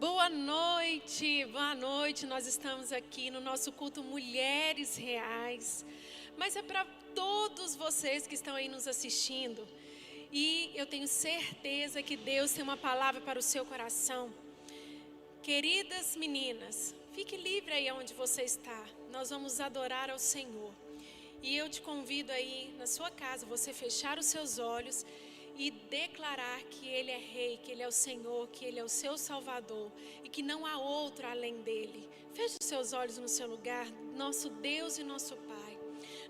Boa noite. Nós estamos aqui no nosso culto Mulheres Reais, mas é para todos vocês que estão aí nos assistindo, e eu tenho certeza que Deus tem uma palavra para o seu coração. Queridas meninas, fique livre aí onde você está, nós vamos adorar ao Senhor, e eu te convido aí na sua casa, você fechar os seus olhos e declarar que Ele é Rei, que Ele é o Senhor, que Ele é o seu Salvador e que não há outro além dEle. Feche os seus olhos no seu lugar, nosso Deus e nosso Pai.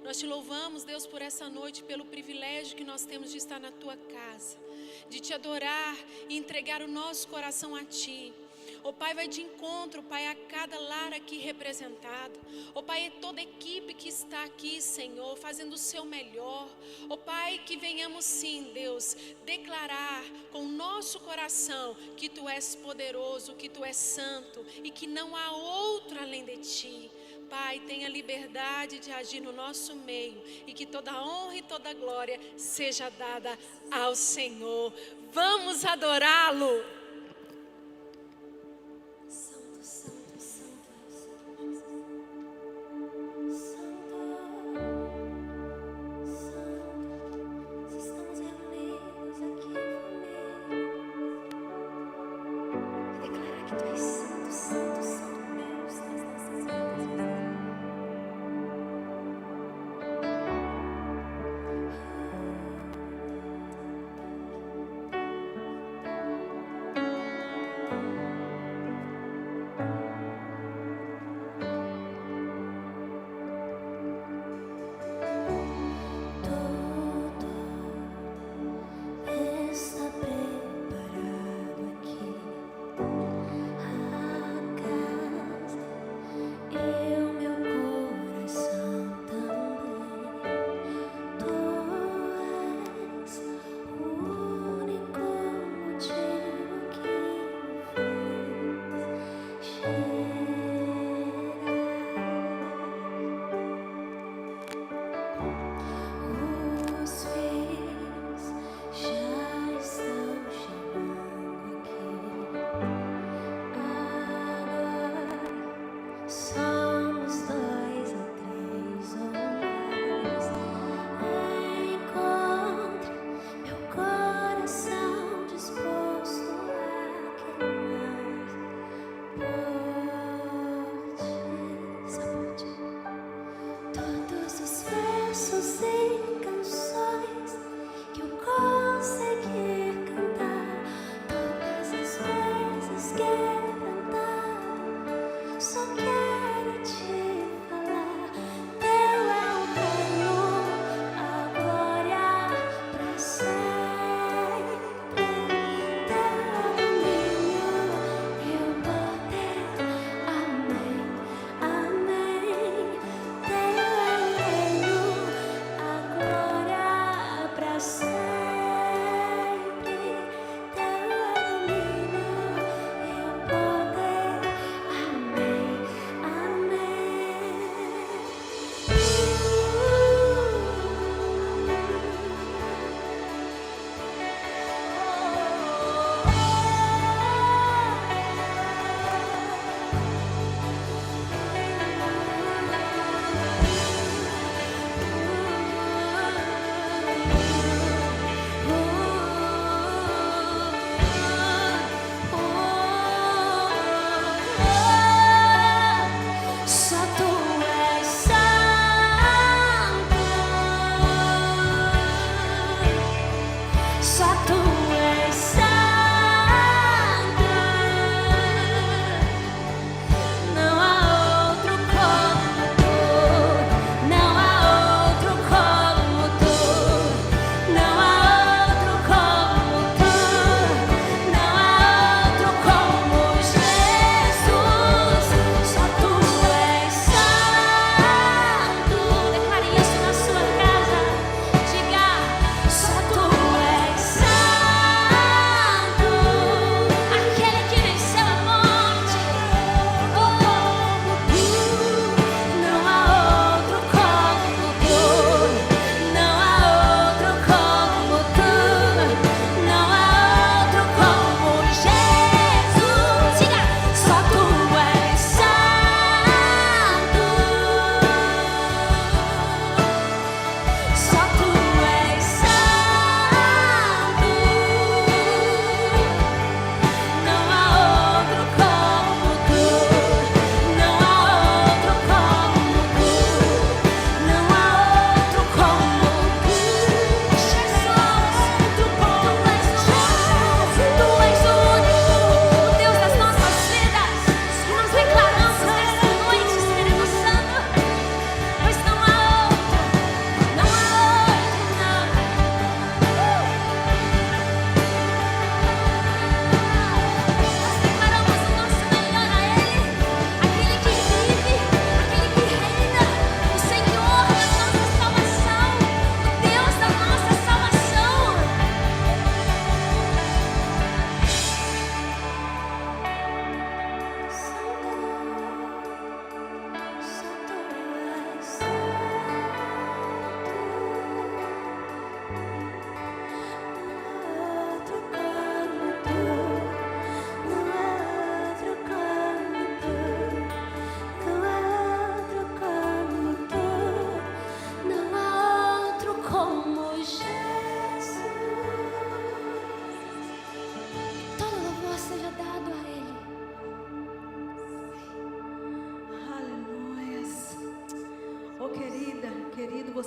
Nós te louvamos, Deus, por essa noite, pelo privilégio que nós temos de estar na Tua casa, de Te adorar e entregar o nosso coração a Ti. Ó Pai, vai de encontro, Pai, a cada lar aqui representado. Ó Pai, toda equipe que está aqui, Senhor, fazendo o seu melhor. Ó Pai, que venhamos sim, Deus, declarar com o nosso coração que Tu és poderoso, que Tu és santo e que não há outro além de Ti. Pai, tenha liberdade de agir no nosso meio e que toda honra e toda glória seja dada ao Senhor. Vamos adorá-lo.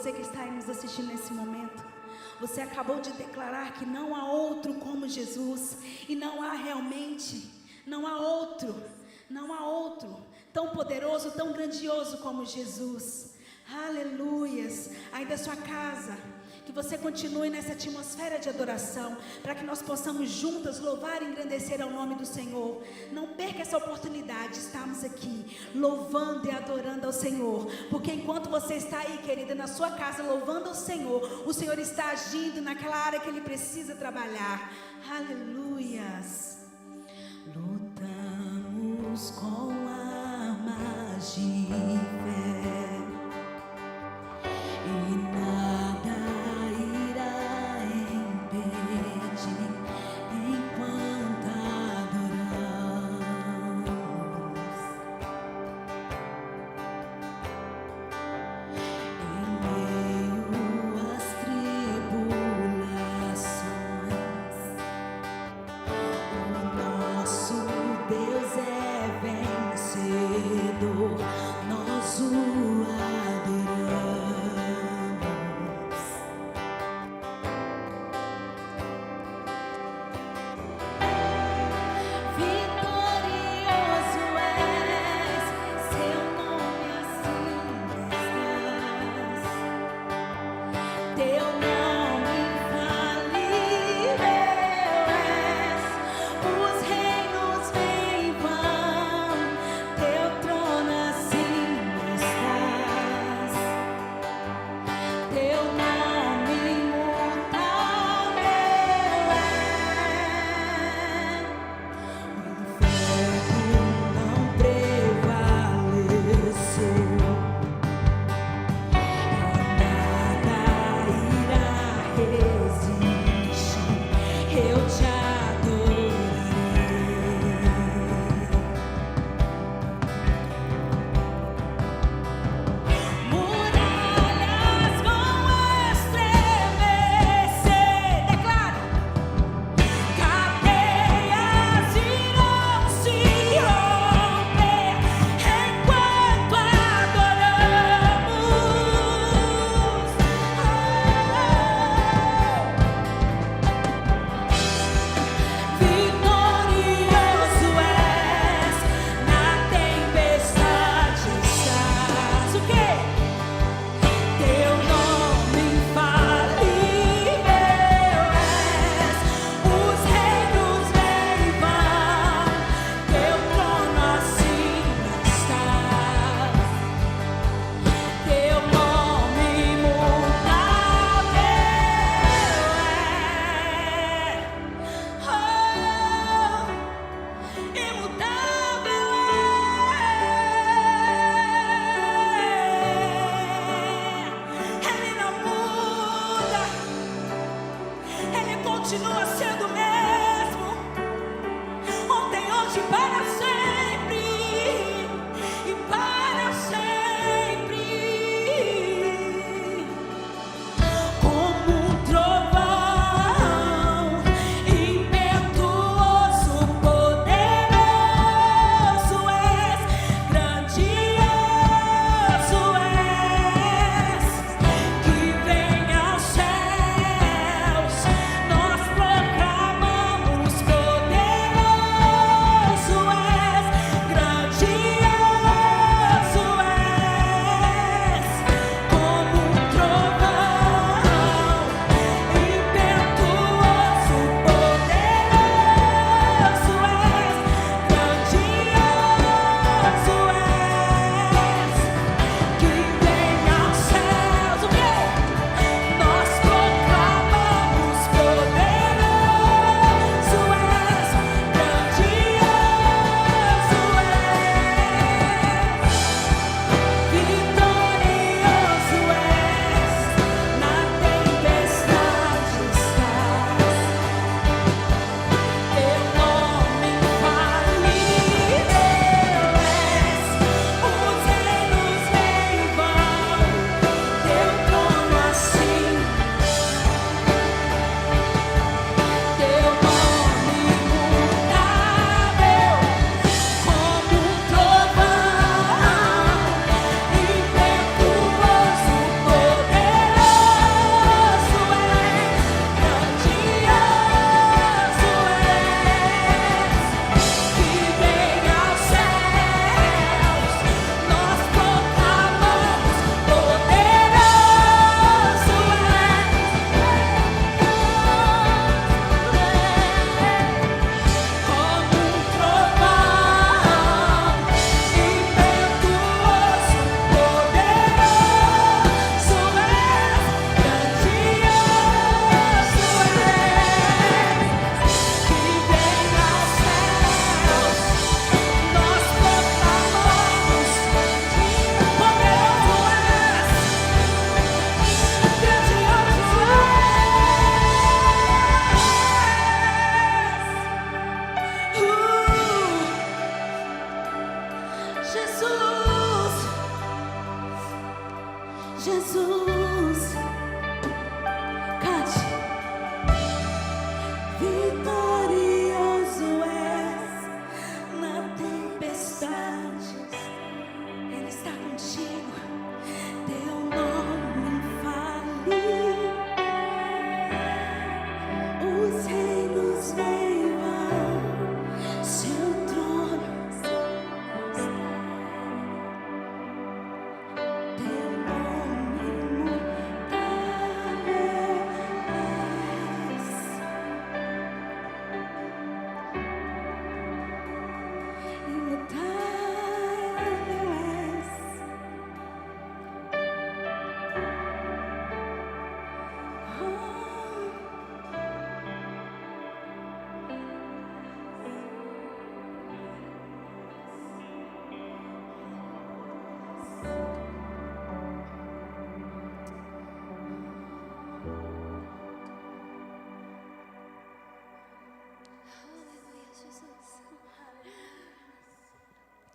você que está aí nos assistindo nesse momento, você acabou de declarar que não há outro como Jesus, e não há realmente, não há outro tão poderoso, tão grandioso como Jesus. Aleluias. Aí da sua casa, que você continue nessa atmosfera de adoração, para que nós possamos juntas louvar e engrandecer ao nome do Senhor. Não perca essa oportunidade de estarmos aqui louvando e adorando ao Senhor, porque enquanto você está aí, querida, na sua casa louvando ao Senhor, o Senhor está agindo naquela área que Ele precisa trabalhar. Aleluias. Lutamos com armas de fé, e nada irá impedir enquanto adoramos. Em meio às tribulações, o nosso Deus é vencedor.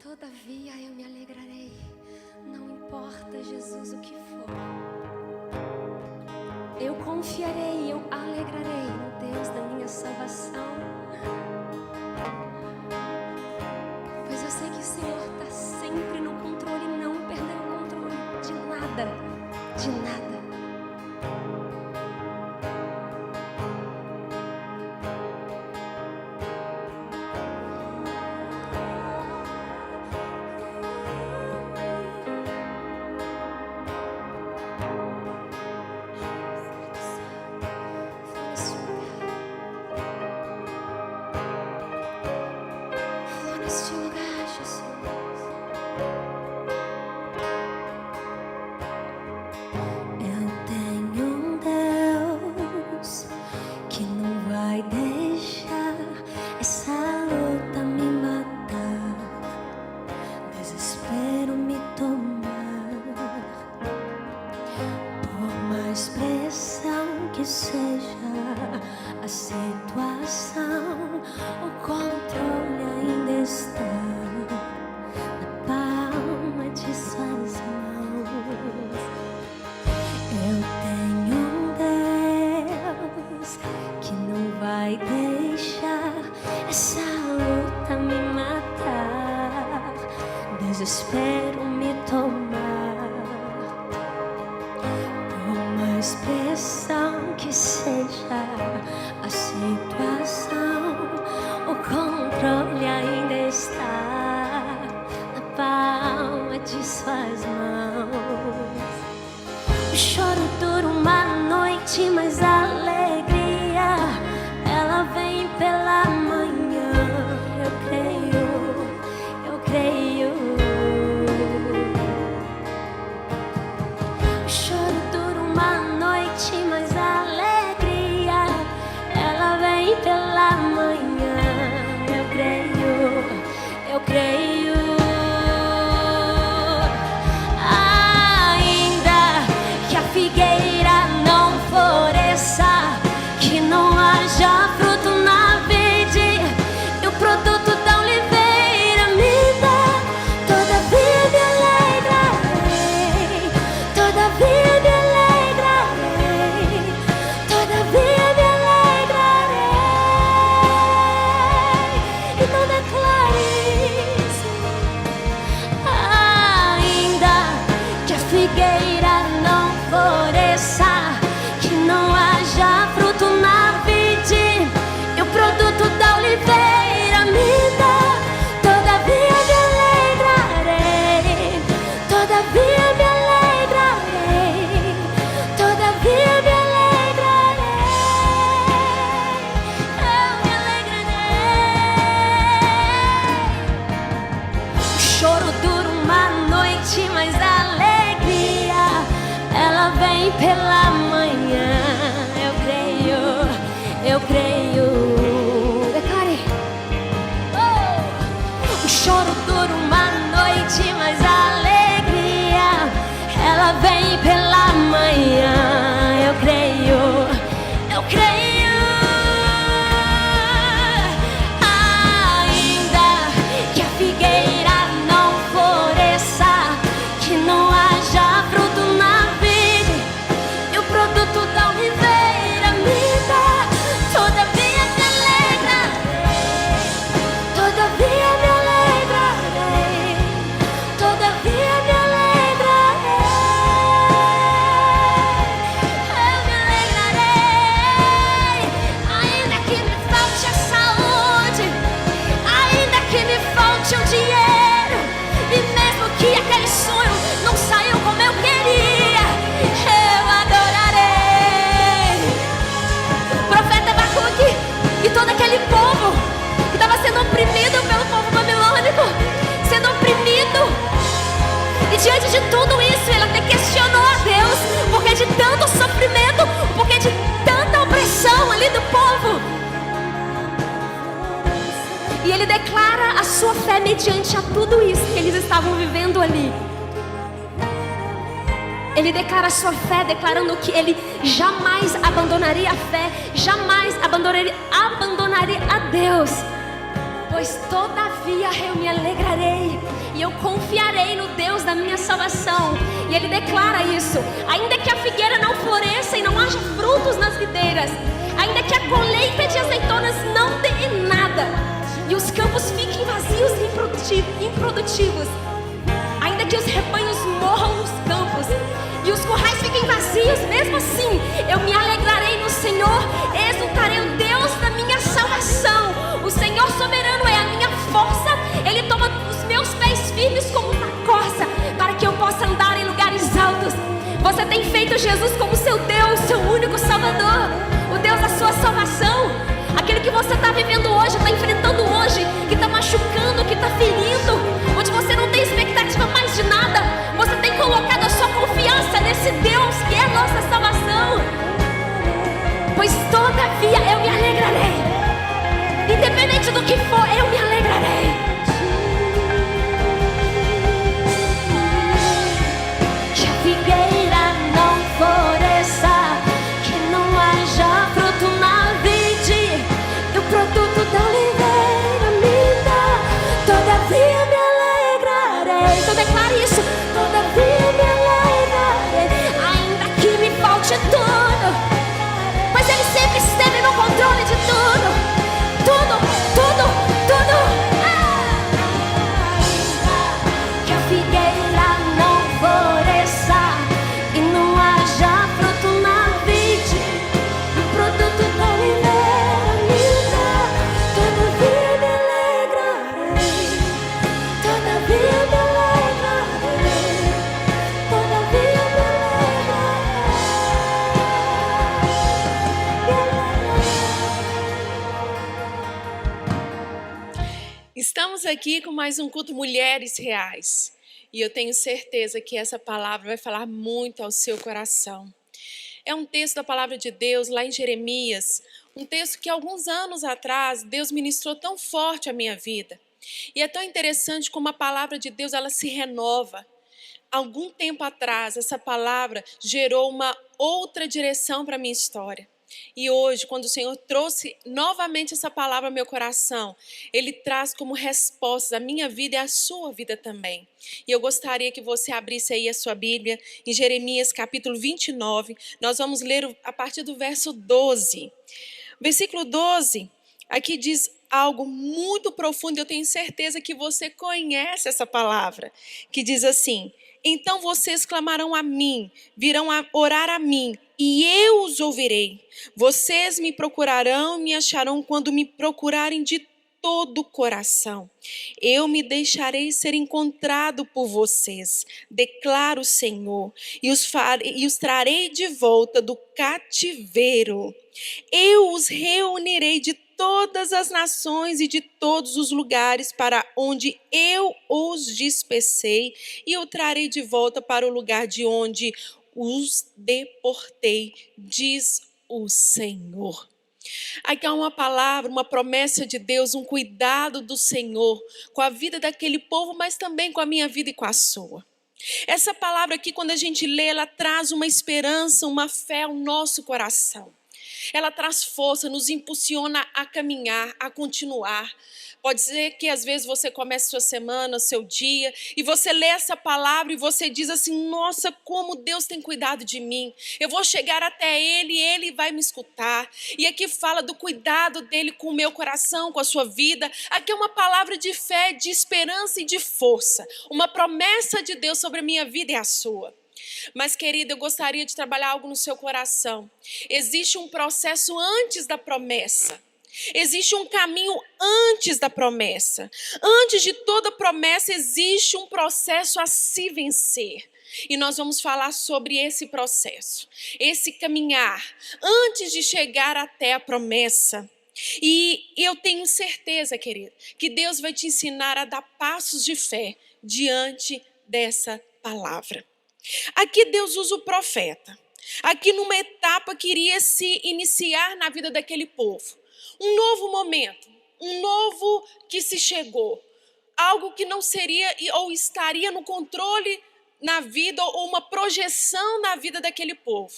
Todavia eu me alegrarei, não importa, Jesus, o que for. Eu confiarei, eu alegrarei no Deus da minha salvação. Pois eu sei que o Senhor está sempre no controle e não perdeu o controle de nada, de nada. Neste lugar, Jesus. Eu tenho um Deus que não vai deixar essa luta me matar, desespero me tomar. Por mais pressão que seja a situação, o controle ainda está na palma de suas mãos. Eu tenho um Deus que não vai deixar essa luta me matar, desespero me tomar. Por mais pressão que seja a situação, o controle ainda está na palma de suas mãos. O choro dura uma noite, mas a alegria ela vem pela manhã. Eu creio, eu creio. O choro dura uma noite, mas a alegria ela vem pela manhã. Eu creio, eu creio. Ainda que a figueira não floresça, que não haja fruto na vide, e o produto da oliveira me dá, todavia me alegrarei, todavia me alegrarei, todavia me alegrarei. Então declare isso. Ainda que a figueira não floresça, que não haja fruto na vide, e o produto da oliveira me dá, todavia me alegrarei, todavia me alegrarei, todavia me alegrarei, eu me alegrarei. O choro dura uma noite, mas a alegria ela vem pela manhã. Eu creio, eu creio. Declare. Oh! O choro dura uma noite, mas a alegria ela vem pela manhã. Eu creio, eu creio. Ainda que a figueira não floresça, que não haja fruto na vide, e o produto da oliveira me dá, todavia me alegrarei, todavia me alegrarei, todavia me alegrarei, eu me alegrarei. Ainda que me falte a saúde, ainda que me falte o dinheiro, e mesmo que aquele sonho não saiu como eu queria, eu adorarei. O profeta Abacuque e todo aquele povo que estava sendo oprimido pelo povo babilônico, sendo oprimido, e diante de tudo isso ele até questionou a Deus, porque de tanto sofrimento, porque de tanta opressão ali do povo. E ele declara a sua fé mediante a tudo isso que eles estavam vivendo ali. Ele declara a sua fé, declarando que ele jamais abandonaria a fé, jamais abandonaria a Deus, pois toda a Todavia eu me alegrarei e eu confiarei no Deus da minha salvação. E ele declara isso: ainda que a figueira não floresça e não haja frutos nas videiras, ainda que a colheita de azeitonas não dê em nada, e os campos fiquem vazios e improdutivos, ainda que os rebanhos morram nos campos e os currais fiquem vazios, mesmo assim eu me alegrarei no Senhor, exultarei o Deus da minha salvação. O Senhor soberano é a minha força, Ele toma os meus pés firmes como uma corça, para que eu possa andar em lugares altos. Você tem feito Jesus como seu Deus, seu único Salvador, o Deus da sua salvação. Aquele que você está vivendo hoje, está enfrentando hoje, que está machucando, que está ferindo, onde você não tem expectativa mais de nada, você tem colocado a sua confiança nesse Deus que é a nossa salvação. Pois todavia eu me alegrarei, independente do que for, eu me alegrarei. Que a figueira não floresça, que não haja fruto na vide, e o produto da oliveira me dá. Todavia me alegrarei. Então declare isso: todavia me alegrarei, ainda que me falte tudo, pois Ele sempre esteve no controle de tudo. Tudo, tudo, tudo. Que a figueira não floresça e não haja fruto na vide, o produto da oliveira me dá. Todavia me alegrarei, todavia me alegrarei, todavia me Estamos aqui com mais um culto Mulheres Reais. E eu tenho certeza que essa palavra vai falar muito ao seu coração. É um texto da palavra de Deus lá em Jeremias. Um texto que alguns anos atrás Deus ministrou tão forte à minha vida. E é tão interessante como a palavra de Deus ela se renova. Algum tempo atrás essa palavra gerou uma outra direção para a minha história. E hoje, quando o Senhor trouxe novamente essa palavra ao meu coração, Ele traz como resposta a minha vida e a sua vida também. E eu gostaria que você abrisse aí a sua Bíblia em Jeremias capítulo 29. Nós vamos ler a partir do verso 12. Versículo 12, aqui diz algo muito profundo, eu tenho certeza que você conhece essa palavra, que diz assim: então vocês clamarão a mim, virão a orar a mim, e eu os ouvirei. Vocês me procurarão e me acharão quando me procurarem de todo o coração. Eu me deixarei ser encontrado por vocês, declara o Senhor, e os trarei de volta do cativeiro. Eu os reunirei de todas as nações e de todos os lugares para onde eu os dispersei, e o trarei de volta para o lugar de onde os deportei, diz o Senhor. Aqui há uma palavra, uma promessa de Deus, um cuidado do Senhor com a vida daquele povo, mas também com a minha vida e com a sua. Essa palavra aqui, quando a gente lê, ela traz uma esperança, uma fé ao nosso coração. Ela traz força, nos impulsiona a caminhar, a continuar. Pode ser que às vezes você comece sua semana, seu dia, e você lê essa palavra e você diz assim: nossa, como Deus tem cuidado de mim. Eu vou chegar até Ele e Ele vai me escutar. E aqui fala do cuidado dEle com o meu coração, com a sua vida. Aqui é uma palavra de fé, de esperança e de força. Uma promessa de Deus sobre a minha vida e a sua. Mas, querida, eu gostaria de trabalhar algo no seu coração. Existe um processo antes da promessa. Existe um caminho antes da promessa. Antes de toda promessa, existe um processo a se vencer. E nós vamos falar sobre esse processo, esse caminhar, antes de chegar até a promessa. E eu tenho certeza, querida, que Deus vai te ensinar a dar passos de fé diante dessa palavra. Aqui Deus usa o profeta. Aqui numa etapa que iria se iniciar na vida daquele povo. Um novo momento, um novo que se chegou. Algo que não seria ou estaria no controle na vida ou uma projeção na vida daquele povo.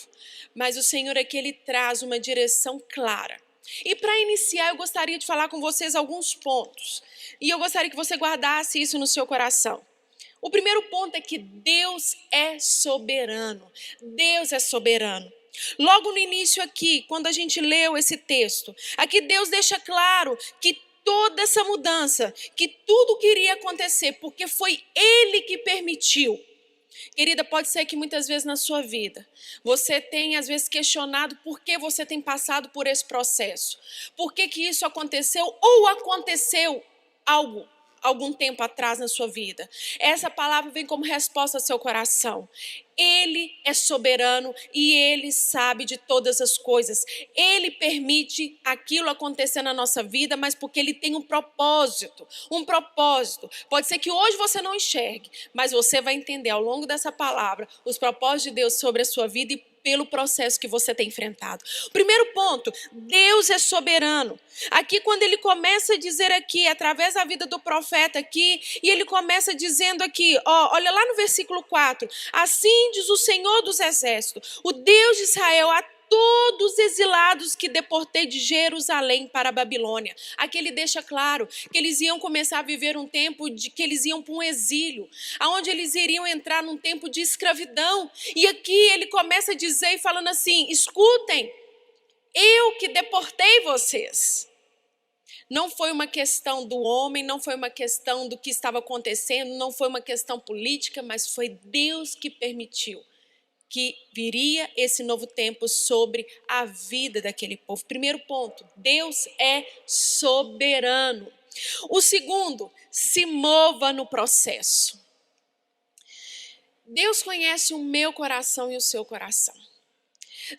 Mas o Senhor aqui, Ele traz uma direção clara. E para iniciar, eu gostaria de falar com vocês alguns pontos. E eu gostaria que você guardasse isso no seu coração. O primeiro ponto é que Deus é soberano. Deus é soberano. Logo no início aqui, quando a gente leu esse texto, aqui Deus deixa claro que toda essa mudança, que tudo queria acontecer, porque foi Ele que permitiu. Querida, pode ser que muitas vezes na sua vida, você tenha às vezes questionado por que você tem passado por esse processo. Por que isso aconteceu ou aconteceu algum tempo atrás na sua vida. Essa palavra vem como resposta ao seu coração. Ele é soberano e Ele sabe de todas as coisas. Ele permite aquilo acontecer na nossa vida, mas porque Ele tem um propósito. Um propósito. Pode ser que hoje você não enxergue, mas você vai entender ao longo dessa palavra os propósitos de Deus sobre a sua vida e pelo processo que você tem enfrentado. Primeiro ponto, Deus é soberano. Aqui quando ele começa a dizer aqui, através da vida do profeta aqui, e ele começa dizendo aqui, olha lá no versículo 4, assim diz o Senhor dos Exércitos, o Deus de Israel, a todos os exilados que deportei de Jerusalém para a Babilônia. Aqui ele deixa claro que eles iam começar a viver um tempo de que eles iam para um exílio, aonde eles iriam entrar num tempo de escravidão. E aqui ele começa a dizer e falando assim, escutem, eu que deportei vocês. Não foi uma questão do homem, não foi uma questão do que estava acontecendo, não foi uma questão política, mas foi Deus que permitiu que viria esse novo tempo sobre a vida daquele povo. Primeiro ponto, Deus é soberano. O segundo, se mova no processo. Deus conhece o meu coração e o seu coração.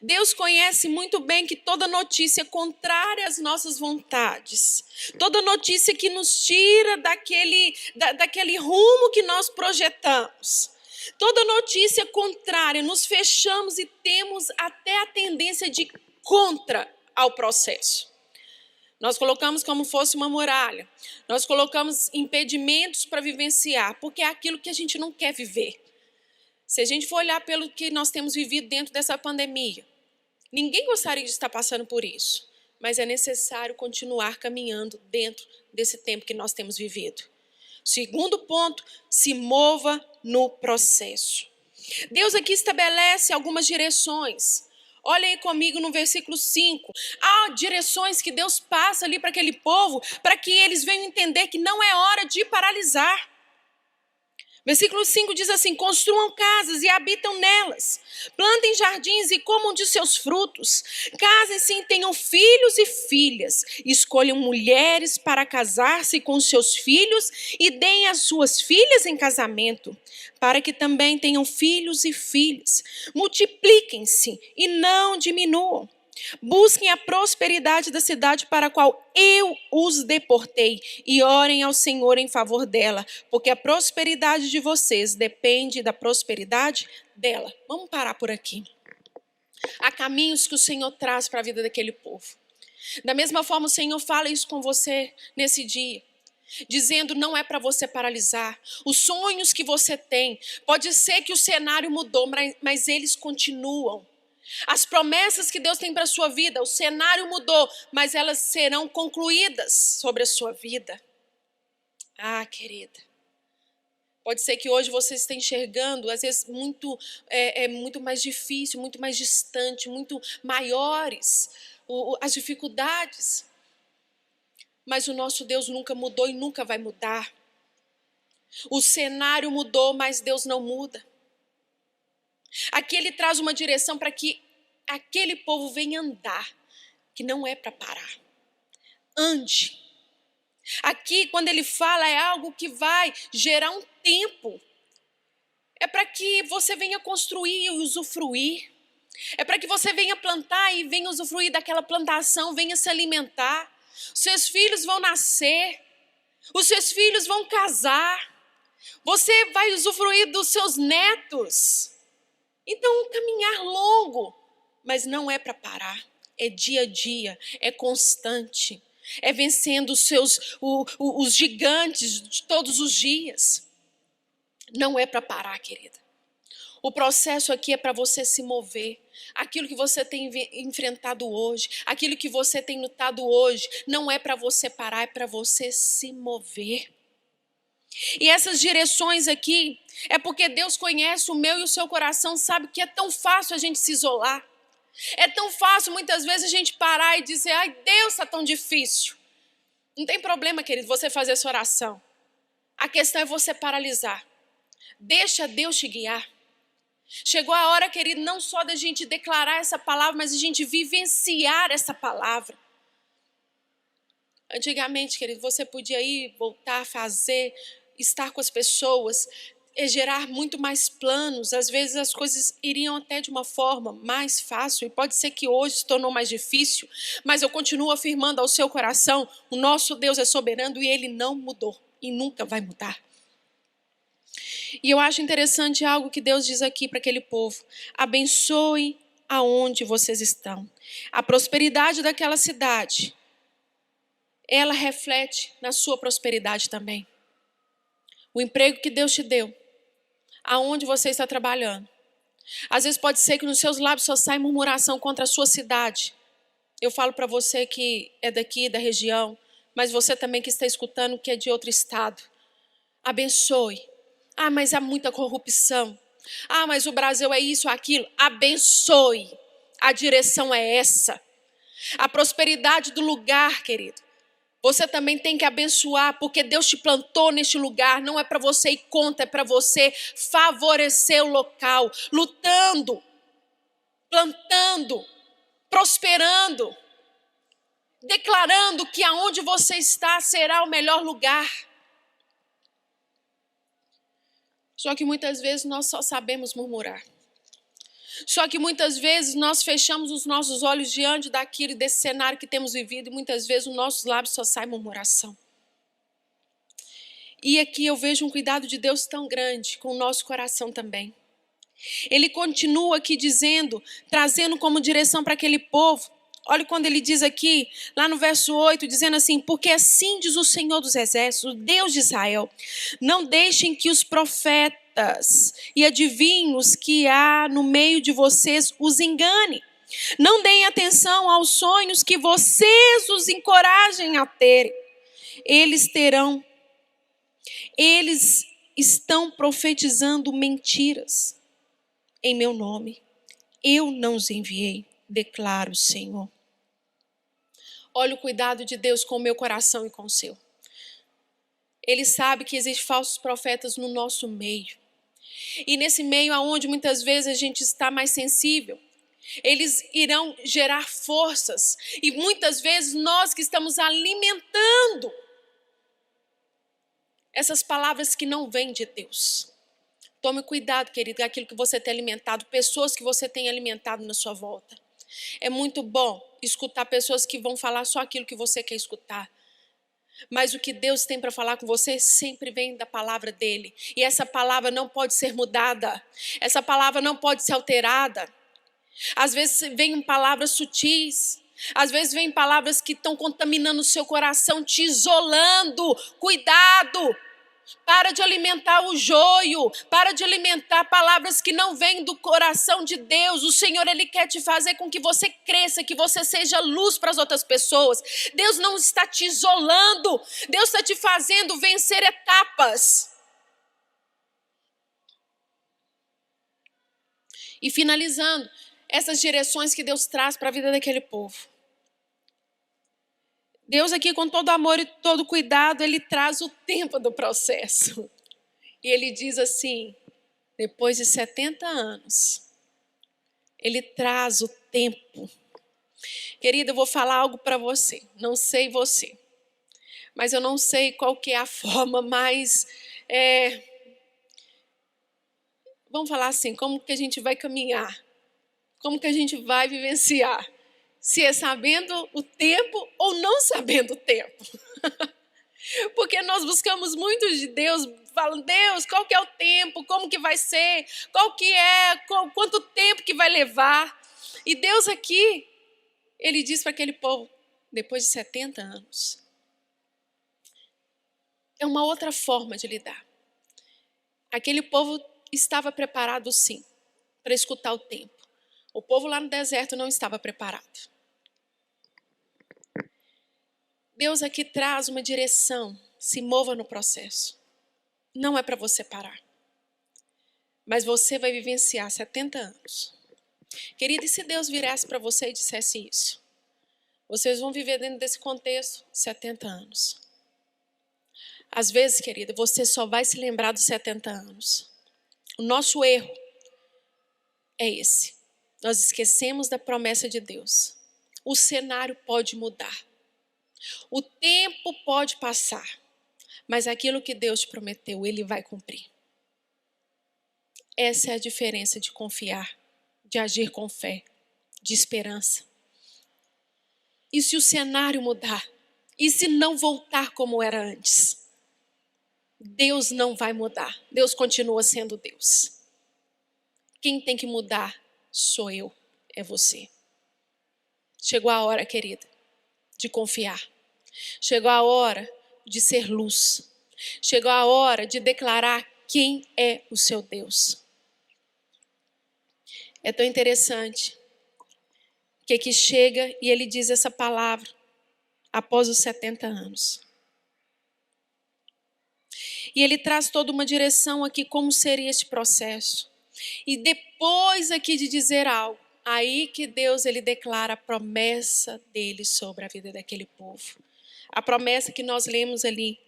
Deus conhece muito bem que toda notícia contrária às nossas vontades, toda notícia que nos tira daquele rumo que nós projetamos, toda notícia contrária, nos fechamos e temos até a tendência de ir contra ao processo. Nós colocamos como fosse uma muralha, nós colocamos impedimentos para vivenciar, porque é aquilo que a gente não quer viver. Se a gente for olhar pelo que nós temos vivido dentro dessa pandemia, ninguém gostaria de estar passando por isso, mas é necessário continuar caminhando dentro desse tempo que nós temos vivido. Segundo ponto, se mova no processo. Deus aqui estabelece algumas direções. Olha aí comigo no versículo 5. Há direções que Deus passa ali para aquele povo, para que eles venham entender que não é hora de paralisar. Versículo 5 diz assim, construam casas e habitam nelas, plantem jardins e comam de seus frutos, casem-se e tenham filhos e filhas, escolham mulheres para casar-se com seus filhos e deem as suas filhas em casamento, para que também tenham filhos e filhas, multipliquem-se e não diminuam. Busquem a prosperidade da cidade para a qual eu os deportei e orem ao Senhor em favor dela, porque a prosperidade de vocês depende da prosperidade dela. Vamos parar por aqui. Há caminhos que o Senhor traz para a vida daquele povo. Da mesma forma, o Senhor fala isso com você nesse dia, dizendo não é para você paralisar. Os sonhos que você tem, pode ser que o cenário mudou, mas eles continuam. As promessas que Deus tem para a sua vida, o cenário mudou, mas elas serão concluídas sobre a sua vida. Ah, querida, pode ser que hoje você esteja enxergando, às vezes, muito mais difícil, muito mais distante, muito maiores as dificuldades. Mas o nosso Deus nunca mudou e nunca vai mudar. O cenário mudou, mas Deus não muda. Aqui ele traz uma direção para que aquele povo venha andar, que não é para parar. Ande. Aqui, quando ele fala, é algo que vai gerar um tempo. É para que você venha construir e usufruir. É para que você venha plantar e venha usufruir daquela plantação, venha se alimentar. Os seus filhos vão nascer. Os seus filhos vão casar. Você vai usufruir dos seus netos. Então, um caminhar longo, mas não é para parar, é dia a dia, é constante, é vencendo os gigantes de todos os dias. Não é para parar, querida. O processo aqui é para você se mover. Aquilo que você tem enfrentado hoje, aquilo que você tem lutado hoje, não é para você parar, é para você se mover. E essas direções aqui, é porque Deus conhece o meu e o seu coração, sabe que é tão fácil a gente se isolar. É tão fácil muitas vezes a gente parar e dizer, ai Deus, está tão difícil. Não tem problema, querido, você fazer essa oração. A questão é você paralisar. Deixa Deus te guiar. Chegou a hora, querido, não só da gente declarar essa palavra, mas a gente vivenciar essa palavra. Antigamente, querido, você podia ir, voltar, fazer, estar com as pessoas, gerar muito mais planos. Às vezes as coisas iriam até de uma forma mais fácil, e pode ser que hoje se tornou mais difícil, mas eu continuo afirmando ao seu coração, o nosso Deus é soberano e Ele não mudou e nunca vai mudar. E eu acho interessante algo que Deus diz aqui para aquele povo: abençoe aonde vocês estão. A prosperidade daquela cidade, ela reflete na sua prosperidade também. O emprego que Deus te deu, aonde você está trabalhando. Às vezes pode ser que nos seus lábios só saia murmuração contra a sua cidade. Eu falo para você que é daqui, da região, mas você também que está escutando que é de outro estado. Abençoe. Ah, mas há muita corrupção. Ah, mas o Brasil é isso, aquilo. Abençoe. A direção é essa. A prosperidade do lugar, querido. Você também tem que abençoar, porque Deus te plantou neste lugar. Não é para você ir contra, é para você favorecer o local. Lutando, plantando, prosperando. Declarando que aonde você está será o melhor lugar. Só que muitas vezes nós só sabemos murmurar. Só que muitas vezes nós fechamos os nossos olhos diante daquilo, desse cenário que temos vivido, e muitas vezes os nossos lábios só sai murmuração. E aqui eu vejo um cuidado de Deus tão grande com o nosso coração também. Ele continua aqui dizendo, trazendo como direção para aquele povo. Olha quando ele diz aqui, lá no verso 8, dizendo assim: porque assim diz o Senhor dos Exércitos, o Deus de Israel, não deixem que os profetas e adivinhos que há no meio de vocês os engane. Não deem atenção aos sonhos que vocês os encorajem a terem. Eles estão profetizando mentiras em meu nome. Eu não os enviei, declara o Senhor. Olha o cuidado de Deus com o meu coração e com o seu. Ele sabe que existem falsos profetas no nosso meio. E nesse meio aonde muitas vezes a gente está mais sensível, eles irão gerar forças. E muitas vezes nós que estamos alimentando essas palavras que não vêm de Deus. Tome cuidado, querido, daquilo que você tem alimentado, pessoas que você tem alimentado na sua volta. É muito bom escutar pessoas que vão falar só aquilo que você quer escutar. Mas o que Deus tem para falar com você sempre vem da palavra dele. E essa palavra não pode ser mudada. Essa palavra não pode ser alterada. Às vezes vêm palavras sutis. Às vezes vêm palavras que estão contaminando o seu coração, te isolando. Cuidado! Para de alimentar o joio, para de alimentar palavras que não vêm do coração de Deus. O Senhor, Ele quer te fazer com que você cresça, que você seja luz para as outras pessoas. Deus não está te isolando, Deus está te fazendo vencer etapas. E finalizando, essas direções que Deus traz para a vida daquele povo. Deus aqui, com todo amor e todo cuidado, Ele traz o tempo do processo. E Ele diz assim, depois de 70 anos, Ele traz o tempo. Querida, eu vou falar algo para você. Não sei você, mas eu não sei qual que é a forma mais... Vamos falar assim, como que a gente vai caminhar? Como que a gente vai vivenciar? Se é sabendo o tempo ou não sabendo o tempo. Porque nós buscamos muito de Deus, falando, Deus, qual que é o tempo, como que vai ser, qual que é, quanto tempo que vai levar. E Deus aqui, Ele diz para aquele povo, depois de 70 anos. É uma outra forma de lidar. Aquele povo estava preparado sim. para escutar o tempo. O povo lá no deserto não estava preparado. Deus aqui traz uma direção, se mova no processo. Não é para você parar. Mas você vai vivenciar 70 anos. Querida, e se Deus virasse para você e dissesse isso? Vocês vão viver dentro desse contexto 70 anos. Às vezes, querida, você só vai se lembrar dos 70 anos. O nosso erro é esse. Nós esquecemos da promessa de Deus. O cenário pode mudar. O tempo pode passar. Mas aquilo que Deus te prometeu, Ele vai cumprir. Essa é a diferença de confiar, de agir com fé, de esperança. E se o cenário mudar? E se não voltar como era antes? Deus não vai mudar. Deus continua sendo Deus. Quem tem que mudar sou eu, é você. Chegou a hora, querida, de confiar. Chegou a hora de ser luz. Chegou a hora de declarar quem é o seu Deus. É tão interessante que aqui chega e ele diz essa palavra após os 70 anos. E ele traz toda uma direção aqui, como seria esse processo. E depois aqui de dizer algo, aí que Deus ele declara a promessa dele sobre a vida daquele povo. A promessa que nós lemos ali,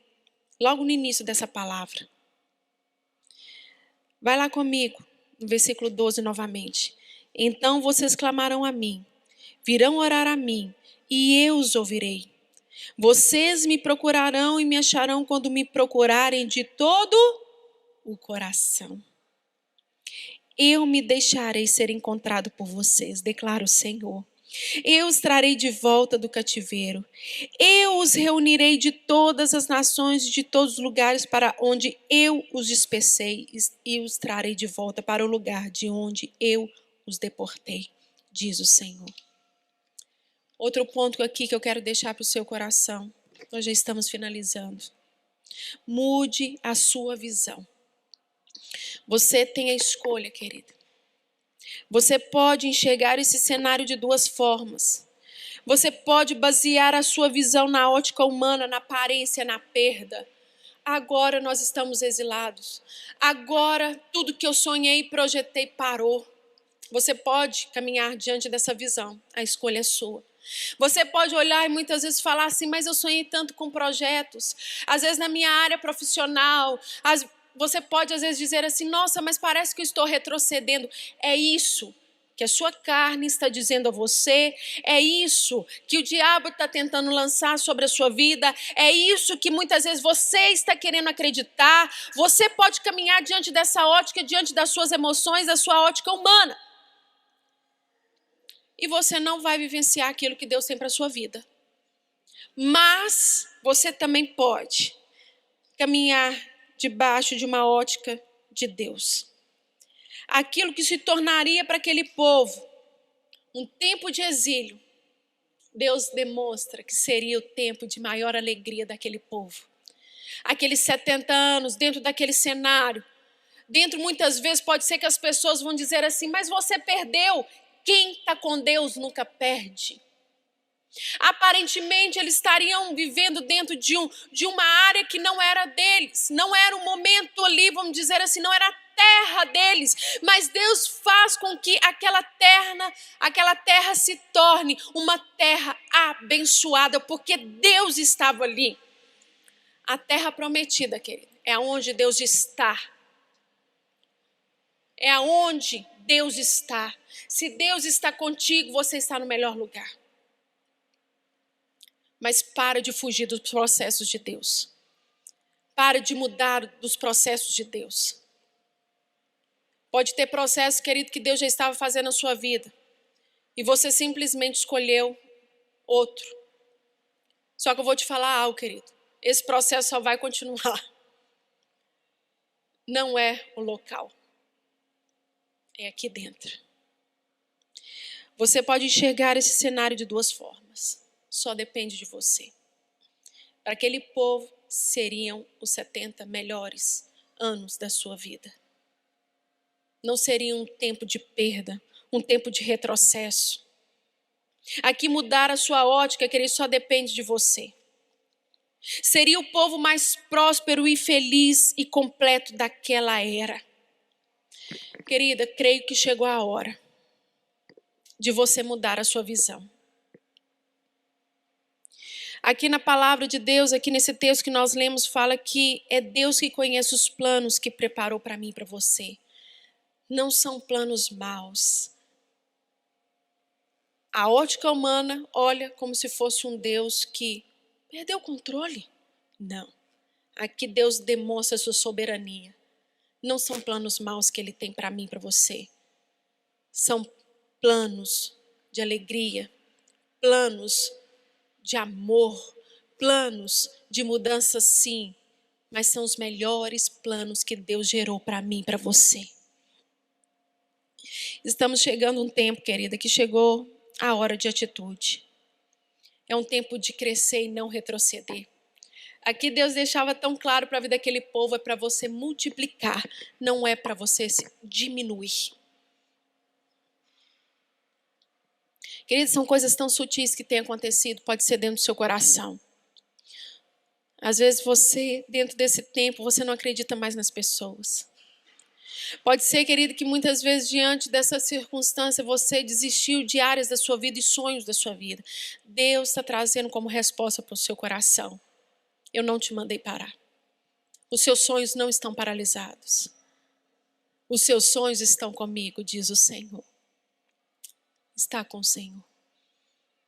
logo no início dessa palavra. Vai lá comigo, no versículo 12 novamente. Então vocês clamarão a mim, virão orar a mim, e eu os ouvirei. Vocês me procurarão e me acharão quando me procurarem de todo o coração. Eu me deixarei ser encontrado por vocês, declara o Senhor. Eu os trarei de volta do cativeiro. Eu os reunirei de todas as nações, de todos os lugares para onde eu os dispersei, e os trarei de volta para o lugar de onde eu os deportei, diz o Senhor. Outro ponto aqui que eu quero deixar para o seu coração. Nós já estamos finalizando. Mude a sua visão. Você tem a escolha, querida. Você pode enxergar esse cenário de duas formas. Você pode basear a sua visão na ótica humana, na aparência, na perda. Agora nós estamos exilados. Agora tudo que eu sonhei e projetei parou. Você pode caminhar diante dessa visão. A escolha é sua. Você pode olhar e muitas vezes falar assim, mas eu sonhei tanto com projetos. Às vezes na minha área profissional, você pode às vezes dizer assim, nossa, mas parece que eu estou retrocedendo. É isso que a sua carne está dizendo a você, é isso que o diabo está tentando lançar sobre a sua vida, é isso que muitas vezes você está querendo acreditar. Você pode caminhar diante dessa ótica, diante das suas emoções, da sua ótica humana. E você não vai vivenciar aquilo que Deus tem para a sua vida. Mas você também pode caminhar debaixo de uma ótica de Deus. Aquilo que se tornaria para aquele povo um tempo de exílio, Deus demonstra que seria o tempo de maior alegria daquele povo. Aqueles 70 anos dentro daquele cenário, dentro muitas vezes pode ser que as pessoas vão dizer assim, mas você perdeu. Quem está com Deus nunca perde. Aparentemente eles estariam vivendo dentro de uma área que não era deles, não era o momento ali, vamos dizer assim, não era a terra deles, mas Deus faz com que aquela terra se torne uma terra abençoada, porque Deus estava ali. A terra prometida, querido, é onde Deus está. É aonde Deus está. Se Deus está contigo, você está no melhor lugar. Mas para de fugir dos processos de Deus. Para de mudar dos processos de Deus. Pode ter processo, querido, que Deus já estava fazendo na sua vida. E você simplesmente escolheu outro. Só que eu vou te falar algo, querido. Esse processo só vai continuar. Não é o local. É aqui dentro. Você pode enxergar esse cenário de duas formas. Só depende de você. Para aquele povo, seriam os 70 melhores anos da sua vida. não seria um tempo de perda, um tempo de retrocesso. Aqui mudar a sua ótica, querido, só depende de você. Seria o povo mais próspero e feliz e completo daquela era. Querida, creio que chegou a hora de você mudar a sua visão. Aqui na palavra de Deus, aqui nesse texto que nós lemos, fala que é Deus que conhece os planos que preparou para mim e para você. Não são planos maus. A ótica humana olha como se fosse um Deus que perdeu o controle. Não. Aqui Deus demonstra a sua soberania. Não são planos maus que Ele tem para mim e para você. São planos de alegria, planos de amor, planos de mudança, sim, mas são os melhores planos que Deus gerou para mim e para você. Estamos chegando a um tempo, querida, que chegou a hora de atitude. É um tempo de crescer e não retroceder. Aqui Deus deixava tão claro para a vida daquele povo, é para você multiplicar, não é para você diminuir. Queridos, são coisas tão sutis que têm acontecido, pode ser dentro do seu coração. Às vezes você, dentro desse tempo, você não acredita mais nas pessoas. Pode ser, querido, que muitas vezes diante dessa circunstância você desistiu de áreas da sua vida e sonhos da sua vida. Deus está trazendo como resposta para o seu coração. Eu não te mandei parar. Os seus sonhos não estão paralisados. Os seus sonhos estão comigo, diz o Senhor. Está com o Senhor.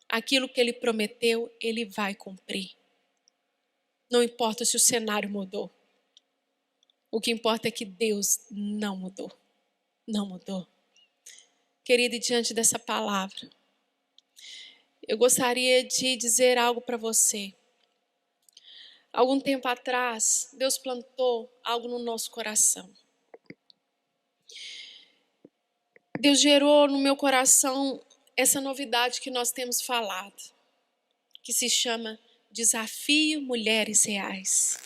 Aquilo que Ele prometeu, Ele vai cumprir. Não importa se o cenário mudou. O que importa é que Deus não mudou. Não mudou. Querida, e diante dessa palavra, eu gostaria de dizer algo para você. Algum tempo atrás, Deus plantou algo no nosso coração. Deus gerou no meu coração essa novidade que nós temos falado, que se chama Desafio Mulheres Reais.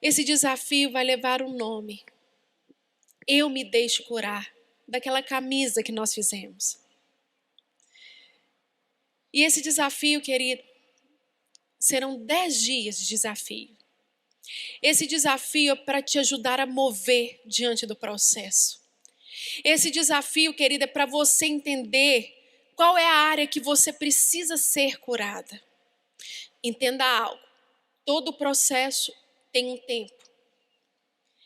Esse desafio vai levar um nome. Eu me deixo curar, daquela camisa que nós fizemos. E esse desafio, querido, serão 10 dias de desafio. Esse desafio é para te ajudar a mover diante do processo. Esse desafio, querida, é para você entender qual é a área que você precisa ser curada. Entenda algo. Todo processo tem um tempo.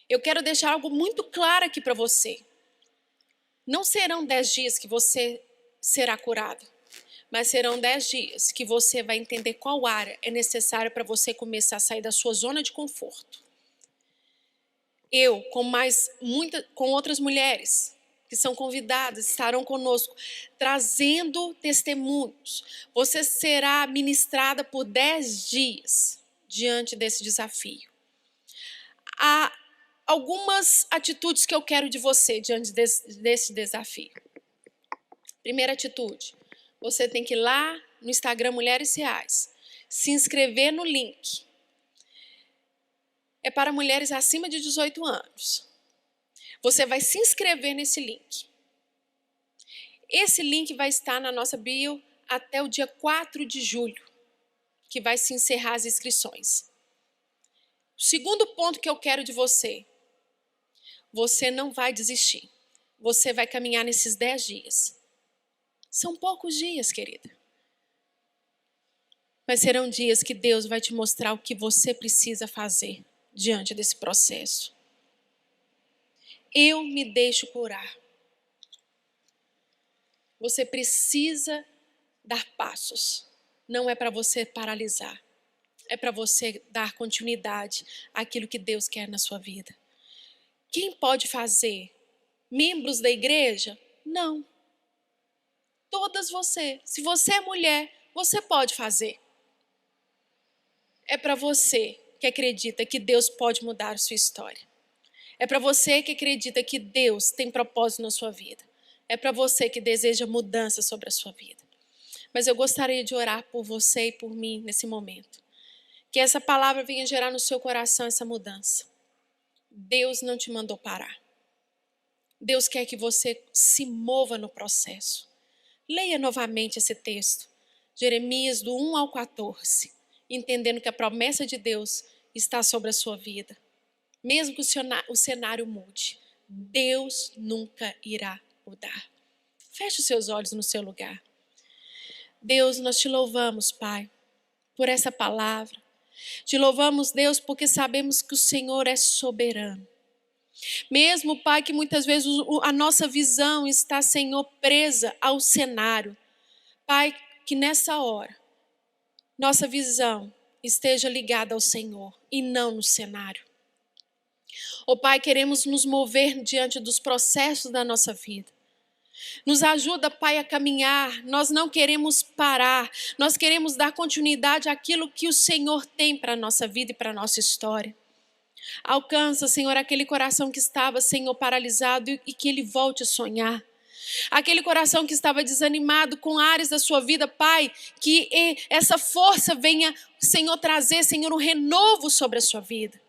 Eu quero deixar algo muito claro aqui para você. Não serão 10 dias que você será curado, mas serão 10 dias que você vai entender qual área é necessária para você começar a sair da sua zona de conforto. Eu, com outras mulheres que são convidadas, estarão conosco, trazendo testemunhos. Você será ministrada por 10 dias diante desse desafio. Há algumas atitudes que eu quero de você diante desse desafio. Primeira atitude, você tem que ir lá no Instagram Mulheres Reais, se inscrever no link. É para mulheres acima de 18 anos. Você vai se inscrever nesse link. Esse link vai estar na nossa bio até o dia 4 de julho, que vai se encerrar as inscrições. O segundo ponto que eu quero de você, você não vai desistir. Você vai caminhar nesses 10 dias. São poucos dias, querida. Mas serão dias que Deus vai te mostrar o que você precisa fazer diante desse processo. Eu me deixo curar. Você precisa dar passos. Não é para você paralisar. É para você dar continuidade àquilo que Deus quer na sua vida. Quem pode fazer? Membros da igreja? Não. Todas você. Se você é mulher, você pode fazer. É para você que acredita que Deus pode mudar a sua história. É para você que acredita que Deus tem propósito na sua vida. É para você que deseja mudança sobre a sua vida. Mas eu gostaria de orar por você e por mim nesse momento. Que essa palavra venha gerar no seu coração essa mudança. Deus não te mandou parar. Deus quer que você se mova no processo. Leia novamente esse texto, Jeremias do 1 ao 14, entendendo que a promessa de Deus está sobre a sua vida. Mesmo que o cenário mude, Deus nunca irá mudar. Feche os seus olhos no seu lugar. Deus, nós te louvamos, Pai, por essa palavra. Te louvamos, Deus, porque sabemos que o Senhor é soberano. Mesmo, Pai, que muitas vezes a nossa visão está, Senhor, presa ao cenário. Pai, que nessa hora, nossa visão esteja ligada ao Senhor e não no cenário. Ó Pai, queremos nos mover diante dos processos da nossa vida. Nos ajuda, Pai, a caminhar. Nós não queremos parar. Nós queremos dar continuidade àquilo que o Senhor tem para a nossa vida e para a nossa história. Alcança, Senhor, aquele coração que estava, Senhor, paralisado e que ele volte a sonhar. Aquele coração que estava desanimado com áreas da sua vida, Pai, que essa força venha, Senhor, trazer, Senhor, um renovo sobre a sua vida.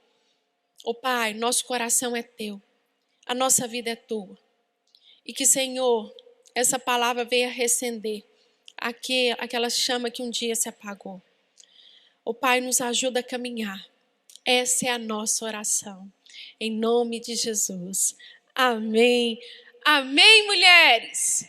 Ó Pai, nosso coração é teu, a nossa vida é tua. E que, Senhor, essa palavra venha recender aquela chama que um dia se apagou. Ó Pai, nos ajuda a caminhar. Essa é a nossa oração. Em nome de Jesus. Amém. Amém, mulheres.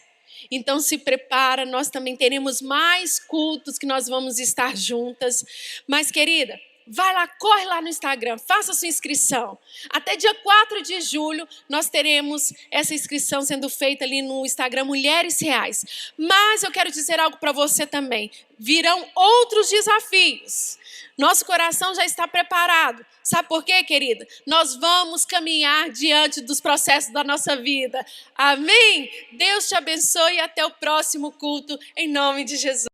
Então se prepara, nós também teremos mais cultos que nós vamos estar juntas. Mas, querida, vai lá, corre lá no Instagram, faça sua inscrição. Até dia 4 de julho nós teremos essa inscrição sendo feita ali no Instagram Mulheres Reais. Mas eu quero dizer algo para você também. Virão outros desafios. Nosso coração já está preparado. Sabe por quê, querida? Nós vamos caminhar diante dos processos da nossa vida. Amém? Deus te abençoe e até o próximo culto, em nome de Jesus.